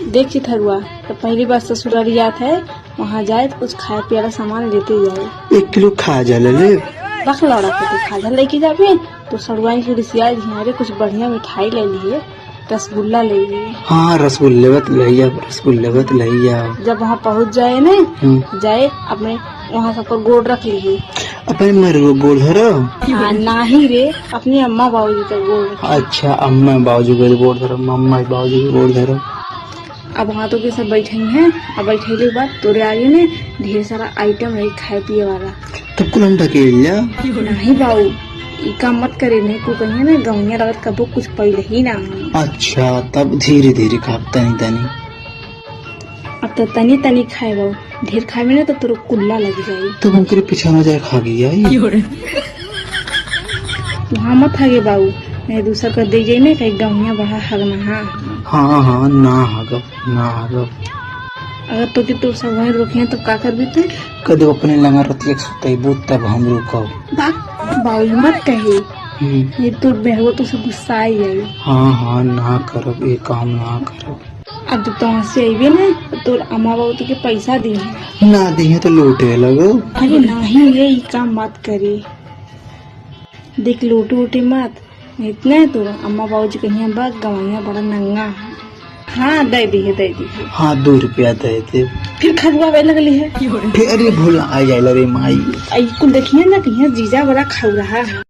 देख चिथरुआ, तो पहली बार ससुरालियात है, वहाँ जाए तो कुछ खाए पिया सामान लेते जाए। 1 किलो खाजा ले ले। रख लौड़ा के तो खाजा लेके जाबे तो सड़ुआई की रिसिया अरे कुछ बढ़िया मिठाई ले लिए, रसगुल्ला ले लिए। हाँ रसगुल्ले बत लइया, रसगुल्ले बत लइया। जब वहाँ पहुँच जाए न जाए अपने वहाँ सब पर गोड़ रख लिए। अपने मर गोड़ धरो। हाँ नहीं रे, अपनी अम्मा बाबूजी का गोड़। अच्छा अम्मा बाबूजी के गोड़ धरो, अम्मा बाबूजी के गोड़ धरो। अब वहाँ तो के सब बैठे हैं, अब बैठे के बाद तोरे आगे ने ढेर सारा आइटम रही खाए पिए वाला। तब कुल ढकेल जा। नहीं बाबू, ई काम मत करे, नहीं को कहिए ना गौनिया लगत कबो कुछ पहले ही ना। अच्छा तब धीरे धीरे खा, तनी तनी। अब तो तनी तनी खाए बाबू, ढेर खाए में ना तो तोर कुल्ला लग जाये। तो हमके पीछा न जाए खा गया। वहाँ मत खागे बाबू, नहीं दूसर कर दे जाये ना कहीं गौनिया बड़ा हगना। हाँ हाँ ना हगब ना हगब। अगर तो कि तोर सब वहीं रोकिए तो का कर भी तू? कदे अपने लंगा रतिया सुतैबो तब हम रुकब। बाबू मत कहे, ये तोर बेहगो तो सब गुस्सा आई जाये। हाँ ना करब, ये काम ना करब। अब जब तो वहाँ से आइबे ना तो तोर अम्मा बाबू तो के पैसा दी है। ना दी है तो लूटे लगो। अरे नहीं ये काम मत करे, देख लूटे उटे मत, इतना है तो अम्मा बाबूजी कहीं बा गवाइया बड़ा नंगा है। हाँ दे दी है। हाँ 2 रुपया दे दे। फिर खजुआवे लगली है। फिर अरे भूल आ जाए रे माई। कुल देखिए ना कहीं जीजा बड़ा खा रहा है।